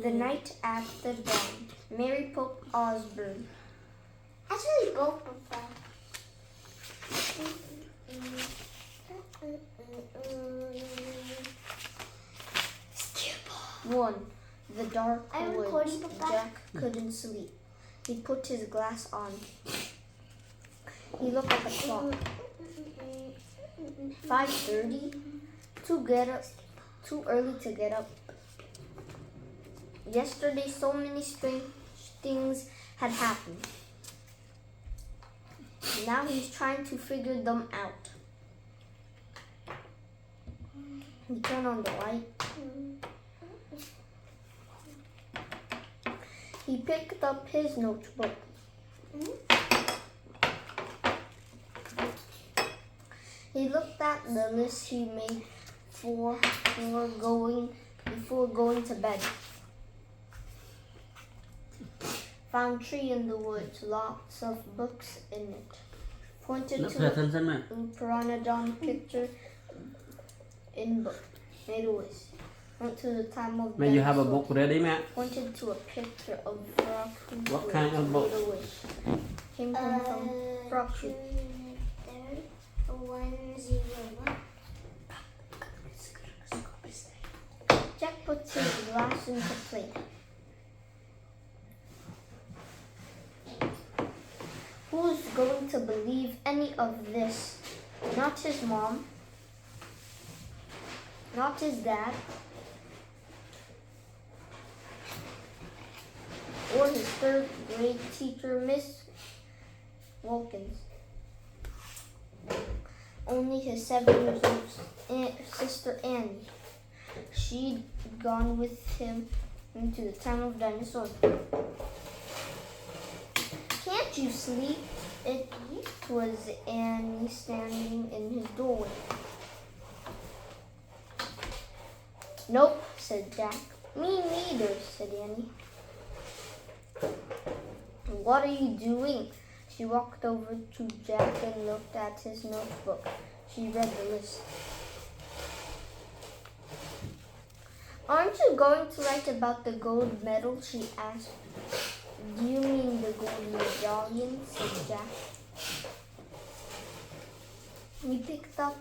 The night after dawn, Mary Pope Osborne. Actually, both of them. 1. The dark I'm woods. recording, Papa. Jack couldn't sleep. He put his glass on. He looked at the clock. 5:30? Too early to get up. Yesterday, so many strange things had happened. Now he's trying to figure them out. He turned on the light. He picked up his notebook. He looked at the list he made before going to bed. Found tree in the woods, lots of books in it. Pointed to a pteranodon picture in book. Made a wish. Went to the time of May you have a dinosaur. book ready, ma'am? Pointed to a picture of frog food. What kind of book? Made a wish. Came home from frog food. 101. Jack puts his glass into plate. Who's going to believe any of this? Not his mom. Not his dad. Or his third grade teacher, Miss Wilkins. Only his 7-year-old sister Annie. She'd gone with him into the time of dinosaurs. Can't you sleep? It was Annie standing in his doorway. Nope, said Jack. Me neither, said Annie. What are you doing? She walked over to Jack and looked at his notebook. She read the list. Aren't you going to write about the gold medal? She asked. Do you mean the gold medallion? Said Jack. He picked up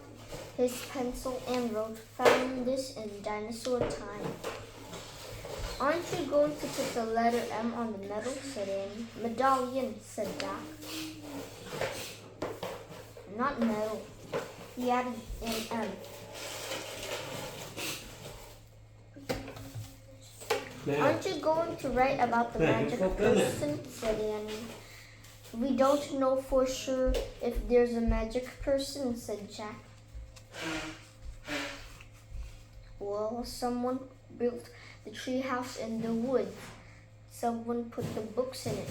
his pencil and wrote, found this in dinosaur time. Aren't you going to put the letter M on the medal? Said Annie. Medallion, said Jack. Not medal. He added an M. Aren't you going to write about the magic person? Said Annie. We don't know for sure if there's a magic person, said Jack. Well, someone built the treehouse in the woods. Someone put the books in it.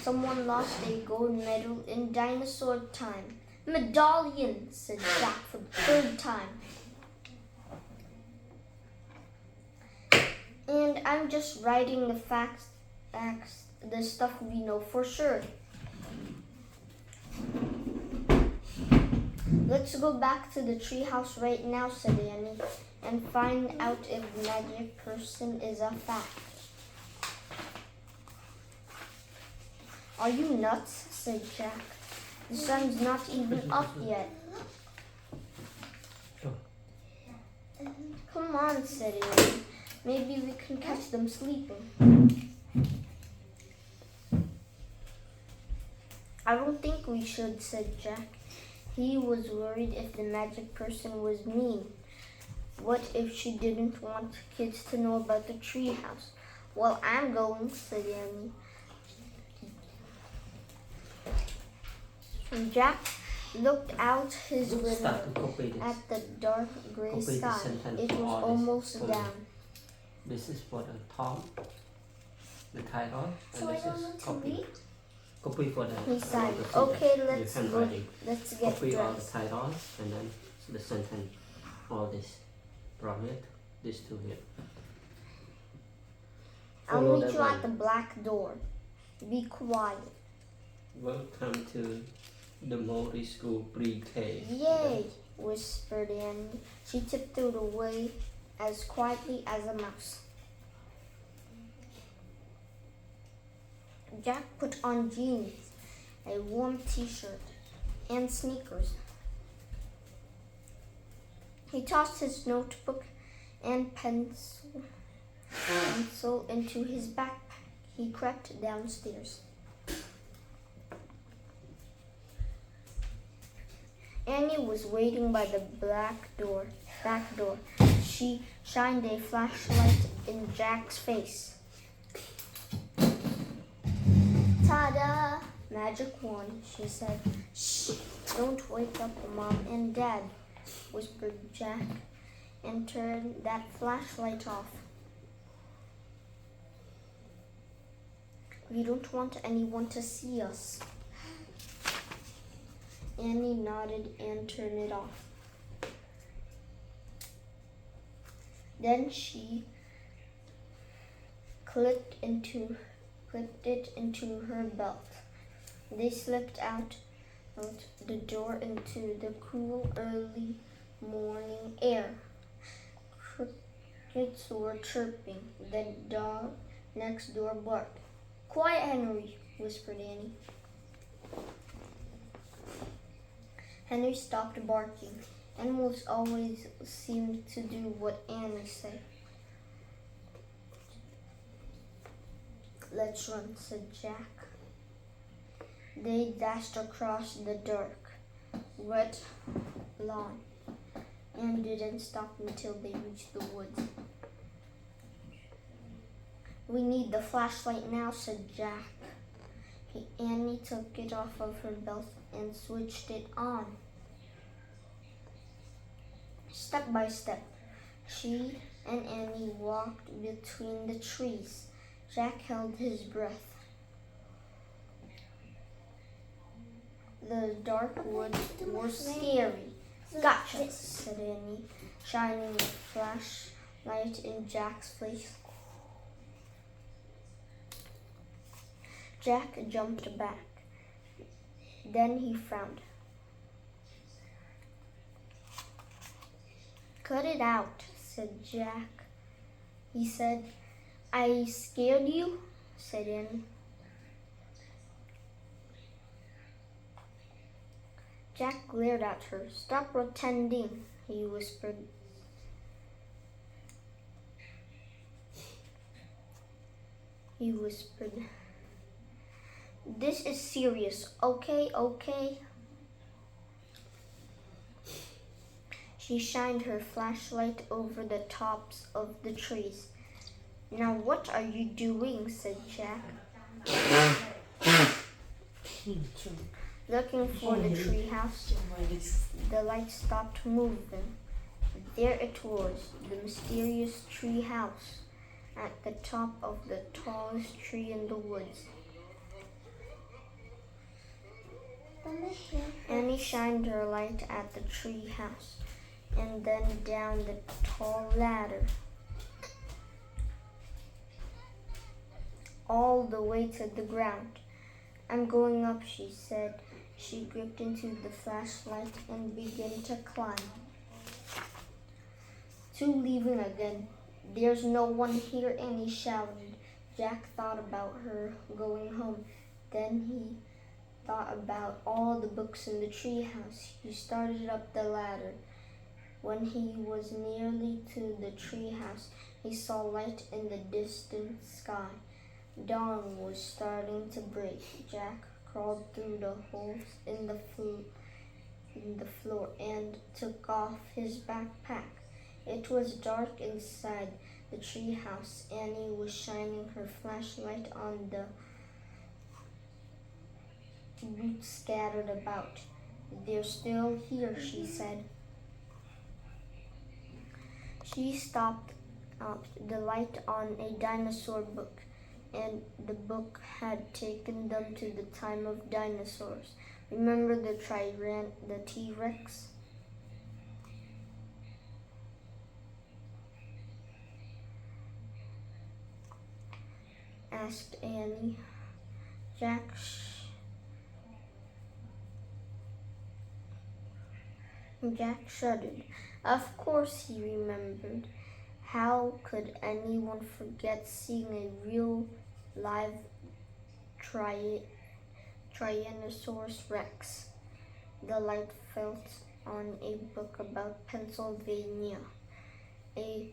Someone lost a gold medal in dinosaur time. Medallion, said Jack for the third time. And I'm just writing the facts, the stuff we know for sure. Let's go back to the treehouse right now, said Annie, and find out if the magic person is a fact. Are you nuts? Said Jack. The sun's not even up yet. Come on, said Annie. Maybe we can catch them sleeping. I don't think we should, said Jack. He was worried if the magic person was mean. What if she didn't want kids to know about the treehouse? Well, I'm going, said Annie. And Jack looked out his window at the dark gray sky. It was almost down. This is for the top, the title, and So I this don't is know to copy. read? Copy for the. He sighed. for the Okay, sentence. let's Your go. handwriting. Let's get Copy all the dressed. titles and then the sentence. All this. Bracket. This two here. I'll Follow meet that you line. at the black door. Be quiet. Welcome to the Mori School Pre-K. Yay, whispered Annie. She tiptoed away as quietly as a mouse. Jack put on jeans, a warm t-shirt, and sneakers. He tossed his notebook and pencil into his backpack. He crept downstairs. Annie was waiting by the back door. She shined a flashlight in Jack's face. Ta-da! Magic wand, she said. Shh! Don't wake up Mom and Dad, whispered Jack, and turned that flashlight off. We don't want anyone to see us. Annie nodded and turned it off. Then she clipped it into her belt. They slipped out the door into the cool early morning air. Crickets were chirping. The dog next door barked. Quiet, Henry, whispered Annie. Henry stopped barking. Animals always seemed to do what Annie said. Let's run, said Jack. They dashed across the dark, wet lawn and didn't stop until they reached the woods. We need the flashlight now, said Jack. Annie took it off of her belt and switched it on. Step by step, she and Annie walked between the trees. Jack held his breath. The dark woods were scary. Gotcha, said Annie, shining a flashlight in Jack's face. Jack jumped back. Then he frowned. Cut it out, said Jack. He said, I scared you, said Annie. Jack glared at her. Stop pretending, he whispered. This is serious, okay? She shined her flashlight over the tops of the trees. Now what are you doing? Said Jack. Looking for the treehouse. The light stopped moving. There it was, the mysterious treehouse at the top of the tallest tree in the woods. Annie shined her light at the treehouse and then down the tall ladder, all the way to the ground. I'm going up, she said. She gripped into the flashlight and began to climb. Two leaving again. There's no one here, Annie shouted. Jack thought about her going home. Then he thought about all the books in the treehouse. He started up the ladder. When he was nearly to the treehouse, he saw light in the distant sky. Dawn was starting to break. Jack crawled through the holes in the floor and took off his backpack. It was dark inside the treehouse. Annie was shining her flashlight on the roots scattered about. They're still here, she said. She stopped the light on a dinosaur book, and the book had taken them to the time of dinosaurs. Remember the T-Rex? Asked Annie. Jack shuddered. Of course he remembered. How could anyone forget seeing a real live Tyrannosaurus Rex? The light fell on a book about Pennsylvania. A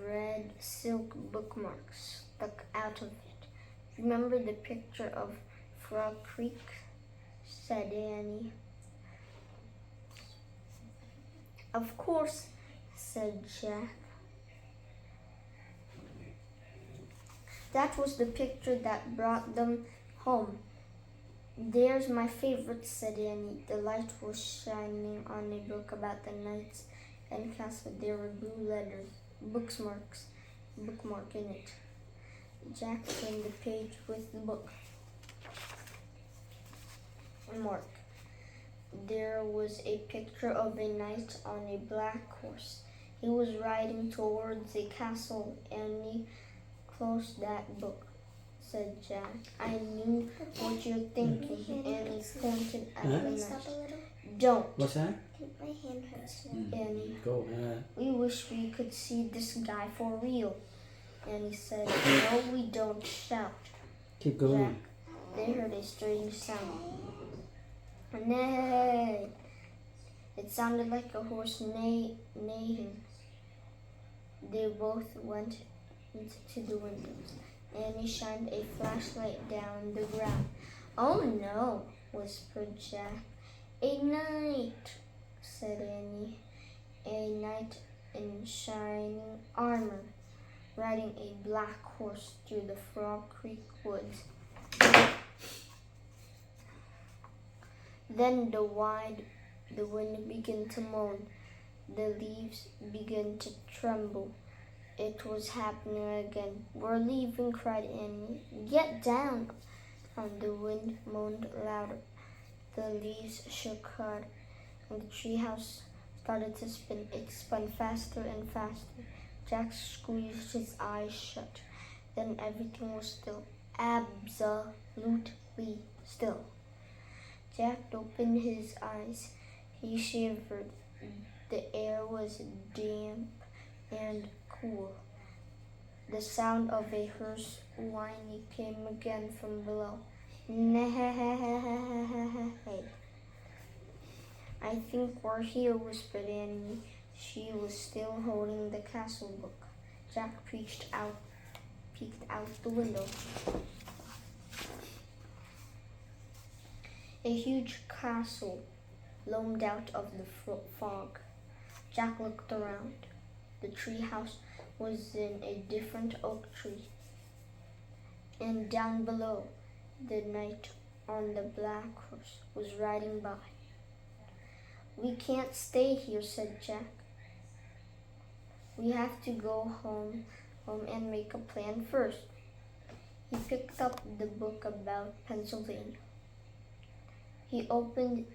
red silk bookmark stuck out of it. Remember the picture of Frog Creek? Said Annie. Of course, said Jack. That was the picture that brought them home. There's my favorite, said Annie. The light was shining on a book about the knights and castle. There were blue letters, bookmark in it. Jack turned the page with the book. Mark. There was a picture of a knight on a black horse. He was riding towards a castle. Annie closed that book, said Jack. I knew what you're thinking. Annie pointed at the Can we knight. stop a little? Don't, What's that? My hand hurts now. Annie. Go ahead. We wish we could see this guy for real. Annie said, no, we don't. Shout. Keep going. Jack. They heard a strange sound. Neigh. It sounded like a horse neighing. They both went into the windows. Annie shined a flashlight down the ground. Oh no, whispered Jack. A knight, said Annie. A knight in shining armor, riding a black horse through the Frog Creek woods. Then the wind began to moan. The leaves began to tremble. It was happening again. We're leaving, cried Annie. Get down! And the wind moaned louder. The leaves shook hard, and the treehouse started to spin. It spun faster and faster. Jack squeezed his eyes shut. Then everything was still. Absolutely still. Jack opened his eyes. He shivered. The air was damp and cool. The sound of a horse whining came again from below. Neigh. I think we're here, whispered Annie. She was still holding the castle book. Jack peeked out the window. A huge castle loomed out of the fog. Jack looked around. The treehouse was in a different oak tree. And down below, the knight on the black horse was riding by. We can't stay here, said Jack. We have to go home and make a plan first. He picked up the book about Pennsylvania. He opened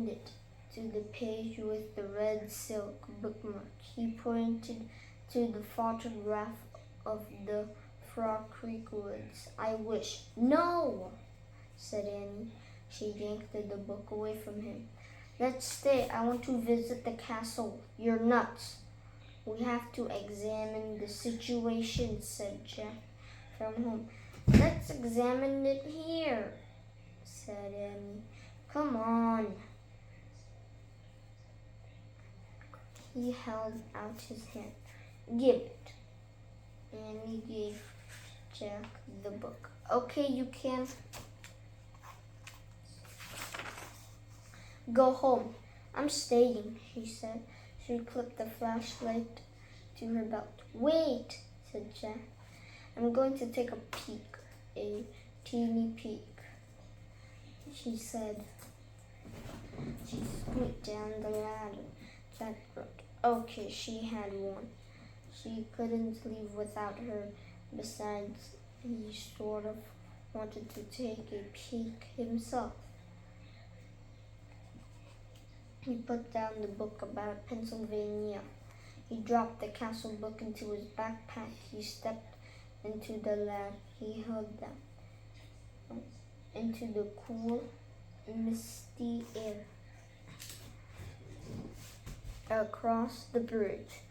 it to the page with the red silk bookmark. He pointed to the photograph of the Frog Creek woods. I wish. No, said Annie. She yanked the book away from him. Let's stay. I want to visit the castle. You're nuts. We have to examine the situation, said Jack from home. Let's examine it here, said Annie. Come on. He held out his hand. Give it. Annie gave Jack the book. Okay, you can go home. I'm staying, she said. She clipped the flashlight to her belt. Wait, said Jack. I'm going to take a peek, a teeny peek, she said. She squeaked down the ladder. Jack groaned. Okay, she had one. She couldn't leave without her. Besides, he sort of wanted to take a peek himself. He put down the book about Pennsylvania. He dropped the castle book into his backpack. He stepped into the ladder. He held down into the cool, misty air. Across the bridge,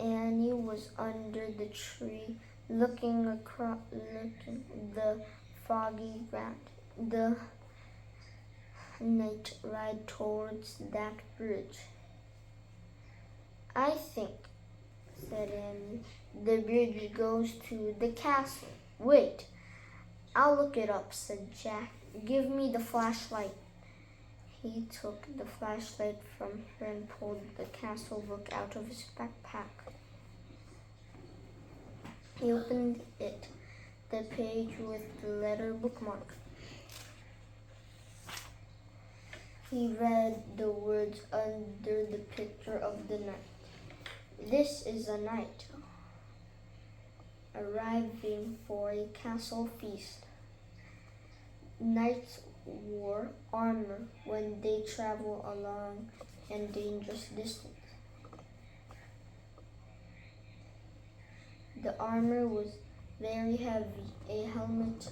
Annie was under the tree looking the foggy ground. The night ride towards that bridge. I think, said Annie, the bridge goes to the castle. Wait, I'll look it up, said Jack. Give me the flashlight. He took the flashlight from her and pulled the castle book out of his backpack. He opened it, the page with the letter bookmark. He read the words under the picture of the knight. This is a knight arriving for a castle feast. Knights wore armor when they travel a long and dangerous distance. The armor was very heavy. A helmet,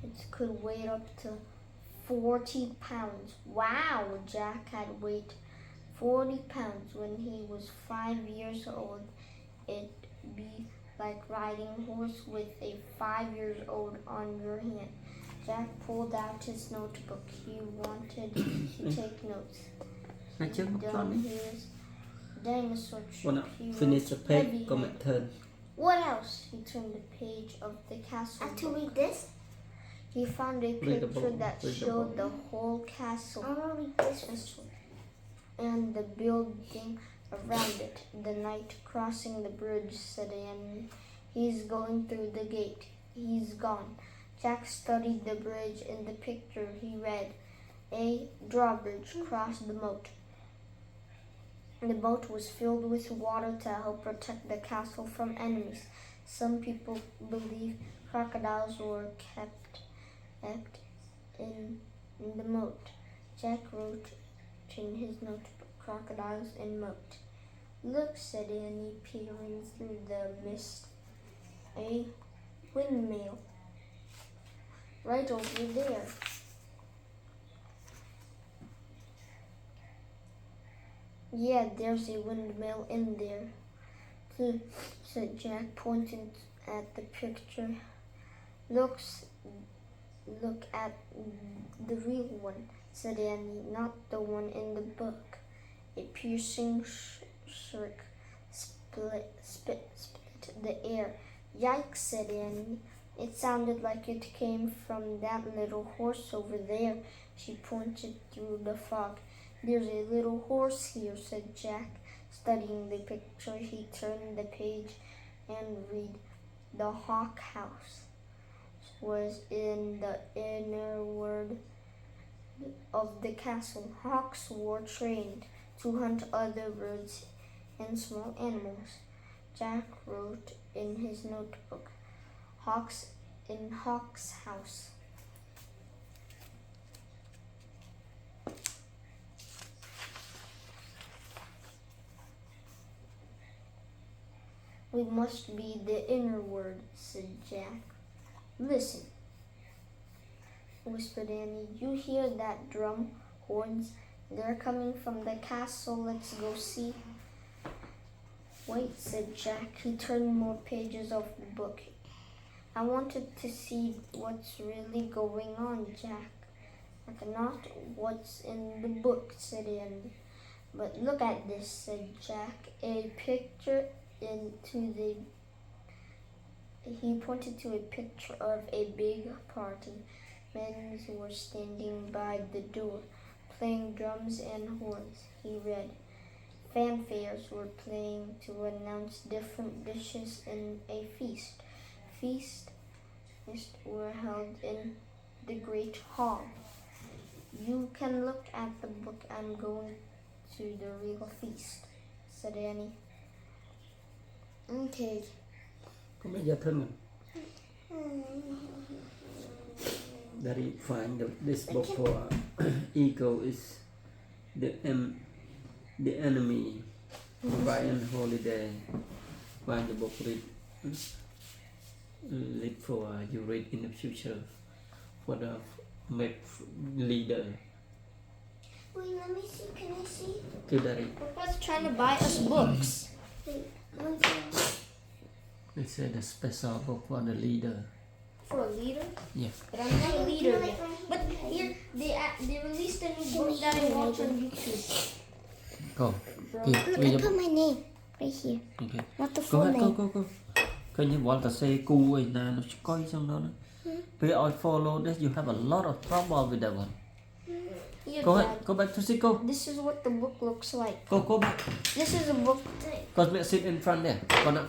it could weigh up to 40 pounds. Wow, Jack had weighed 40 pounds when he was 5 years old. It'd be like riding a horse with a 5-year-old on your hand. Jack pulled out his notebook. He wanted to take notes. Down his dinosaur trip. He Finish the wrote page, heavy comment hand. turn. What else? He turned the page of the castle. To book. read this? He found a Read the picture book, that read the showed book. the whole castle I want to read this one. and the building around it. The knight crossing the bridge, said Annie. He's going through the gate. He's gone. Jack studied the bridge. In the picture he read, a drawbridge crossed the moat. The boat was filled with water to help protect the castle from enemies. Some people believe crocodiles were kept in the moat. Jack wrote in his notebook, crocodiles in moat. Look, said Annie, peering through the mist. A windmill. Right over there. Yeah, there's a windmill in there, too, said Jack, pointing at the picture. Look at the real one, said Annie, not the one in the book. A piercing shriek split the air. Yikes, said Annie. It sounded like it came from that little horse over there. She pointed through the fog. There's a little horse here, said Jack, studying the picture. He turned the page and read. The Hawk House was in the inner ward of the castle. Hawks were trained to hunt other birds and small animals. Jack wrote in his notebook, Hawks in Hawk's house. We must be the inner word, said Jack. Listen, whispered Annie. You hear that drum? Horns. They're coming from the castle. Let's go see. Wait, said Jack. He turned more pages of the book. I wanted to see what's really going on, Jack. Not what's in the book, said Annie. But look at this, said Jack. A picture he pointed to a picture of a big party. Men were standing by the door, playing drums and horns. He read, fanfares were playing to announce different dishes in a feast. Feasts were held in the great hall. You can look at the book. I'm going to the real feast, said Annie. Okay. Comment giờ thân Daddy find this book for ego is the enemy. Ryan Holiday find the book read for you read in the future for the leader. Wait, let me see. Can I see? Okay, Daddy. Papa's trying to buy us books. Wait, what's that? They say the special book for the leader. For a leader? Yeah. But I'm not a leader yet. But here, they released a new book that I watch on YouTube. Go. Bro. Okay. Look, read I the put book. my name right here. Okay. Not the Go full ahead, name. go. Coi như bọn ta say cu ấy nè, nó coi xong đó. But I follow this, you have a lot of trouble with that one. Yeah, Go Dad. ahead, go back to sit, go. This is what the book looks like. Go back. This is a book. Cosmic sit in front there.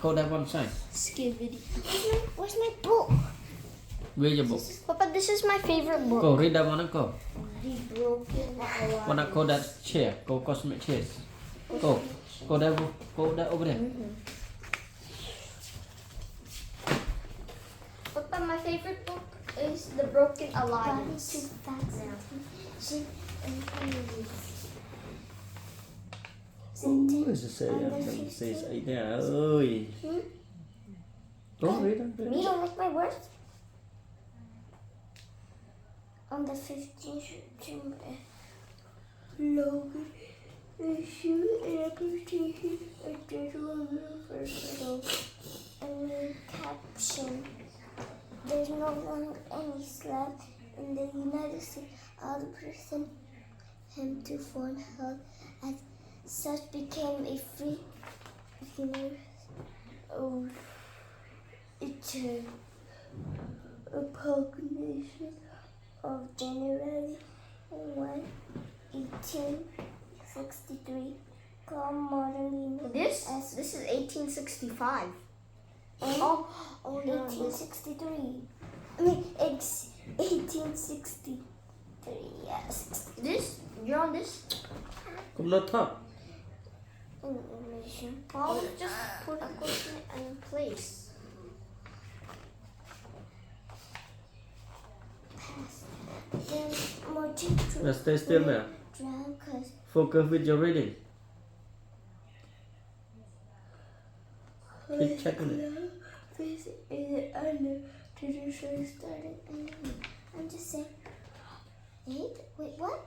Go that one side. Skibidi. Where's my book? Read your book. Papa, this is my favorite book. Go, read that one and go. The Broken Alliance. Wanna go that chair. Go cosmic chairs. Go. Go that over there. Papa, my favorite book is The Broken Body Alliance. to facts and Ôi giời, say ấy nè ơi. Go read it. You don't like my words? On the 15th June, Logan issued an application of digital versatile and the caption. There's no longer any slab in the United States. All the person him to foreign health as such became a free it's a proclamation of January 1, 1863, called modern This is 1865. Oh no. 1863. I mean, it's 1863. Yes. This? You're on this? Cũng not top. Information. I'll just put a question in place. Then more teachers. Now stay still there. Drown 'cause Focus with your reading. Keep checking it. This is under tradition started. I'm just saying. Wait, what?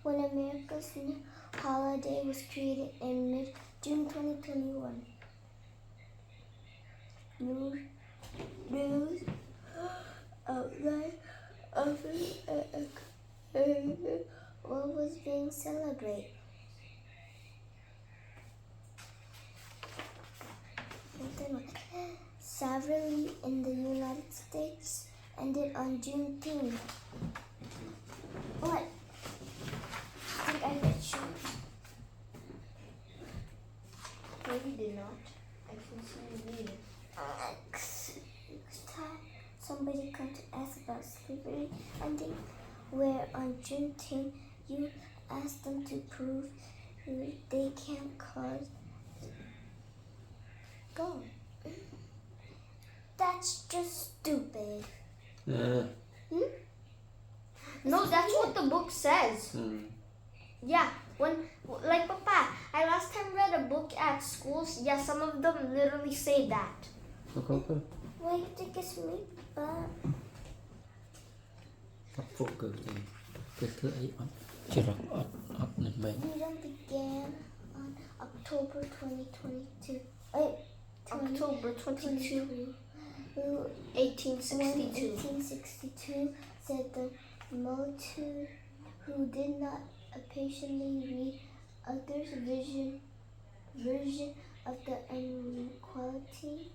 When America's new holiday was created in mid-June 2021. News outline of what was being celebrated. Sovereignty in the United States ended on Juneteenth. What? I think I read you. No, you did not. I can see you read it. Next time somebody comes to ask about slavery ending, where on Juneteenth you ask them to prove they can't cause go. That's just stupid. Yeah. No, that's what the book says. Yeah, like Papa, I last time read a book at schools. Yeah, some of them literally say that. Okay. Why you think it's me? Stop focus. Cái thứ ấy chỉ đọc up lên bên. Freedom began on October 2022. Wait, October 22, 1862. 1862 said the multitude who did not patiently read others' version of the inequality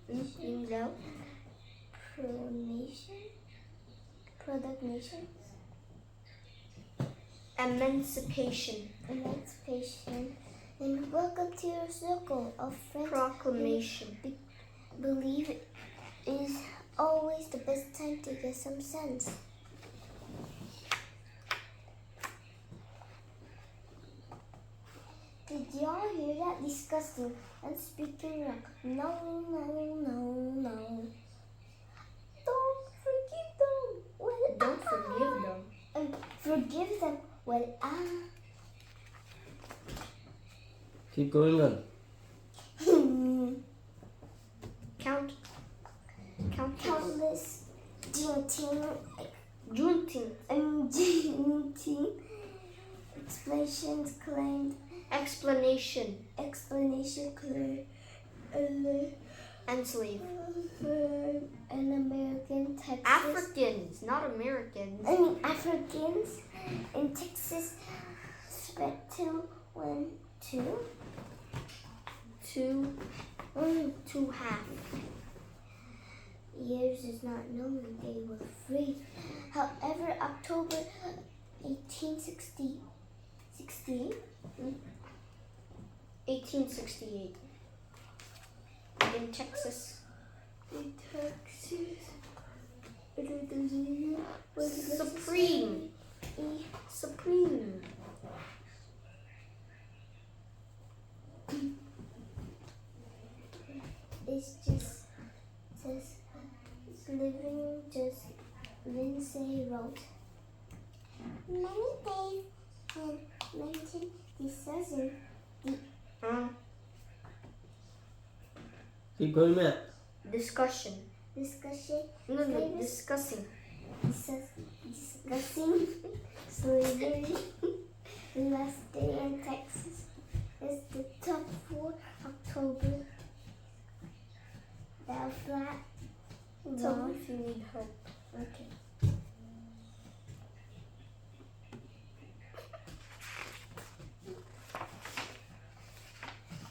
Emancipation. And welcome to your circle of friends. Proclamation. Believe it is always the best time to get some sense. Did y'all hear that? Disgusting. And speaking wrong. No. Don't forgive them. Don't forgive them. Forgive them. Keep going on. Count. Countless Juneteenth explanations claimed Explanation. clear Enslave. an American Texas. Africans, not Americans. Africans in Texas spread to half. years is not known when they were free. However, October 1868 1868. In Texas. Was Supreme. Supreme. It's just living. Just Lindsay wrote. Many days in 1967. Keep going, Matt. Discussion. Discussing Discussing. slavery. The last day in Texas is the top 4 October. That flat. Tell me if you need help. Okay.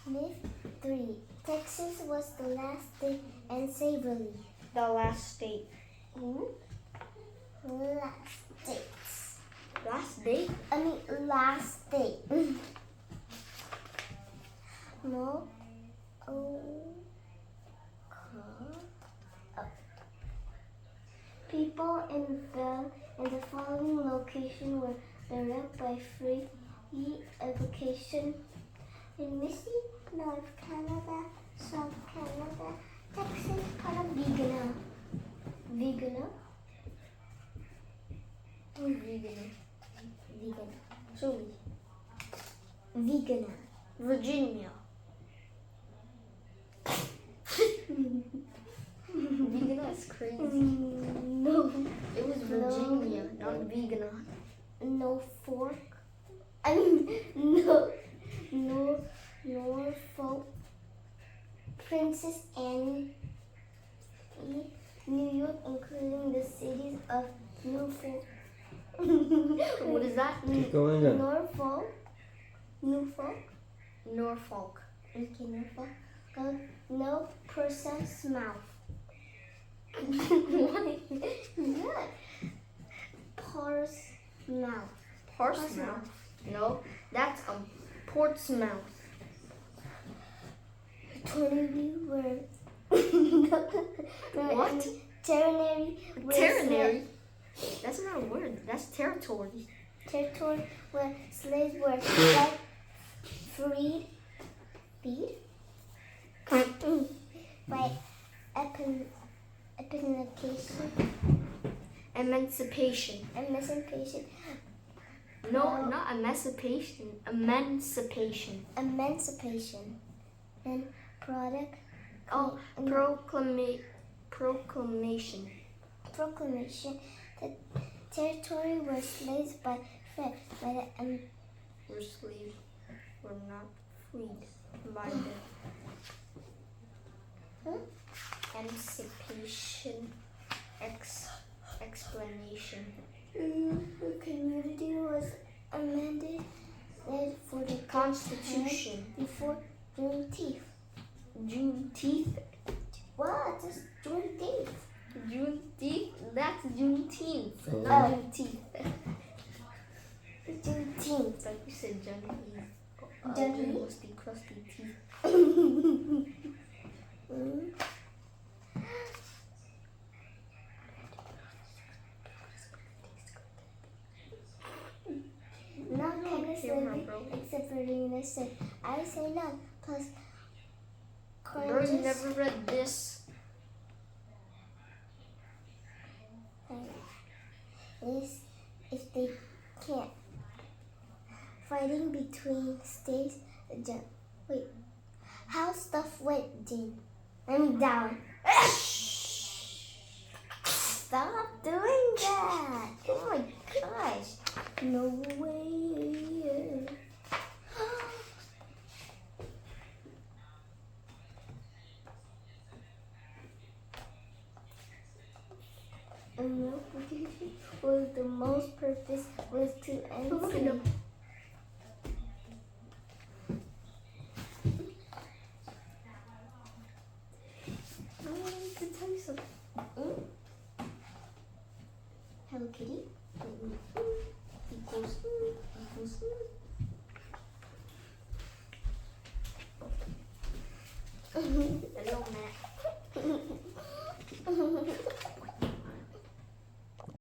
Myth 3. Texas was the last state in slavery. The last state. Last states. Last date? Last state. No. People in the following location were direct by free education in Mississippi, North Canada, South Canada, Texas, part of Vegan. Who's vegan? Sorry. Vegan. Virginia. Vegan is crazy. No. It was Virginia, not Vegana. Norfolk. Norfolk. Princess Anne. New York, including the cities of Norfolk. What is that? Keep going then. Norfolk. Norfolk. Okay, Norfolk. No person's mouth. What? Good. Portsmouth. Portsmouth. No, that's Portsmouth. Ternary were What? Ternary. Ternary? That's not a word. That's territory. Territory where slaves were freed by Emancipation. No, not emancipation. Emancipation. And product. Oh, proclamation. The territory were slaves by the We're slaves. We're not freed by the emancipation explanation. The community was amended for the Constitution. before Juneteenth. Juneteenth. What? It's Juneteenth. Juneteenth? That's Juneteenth. Oh. Not Juneteenth. Juneteenth. It's like you said Johnny. Johnny? Musty, crusty teeth. Not kind of Camera, slavery, bro. except for the United States. I say none. Plus, Bro, you colleges never read this. is if they can't. Fighting between states. Wait, how stuff went down? Stop. Oh my gosh. No way. And milk was the most purpose was to end Look at sleep. them. I wanted to tell you something. Hello Kitty. Equals. Hello, Matt.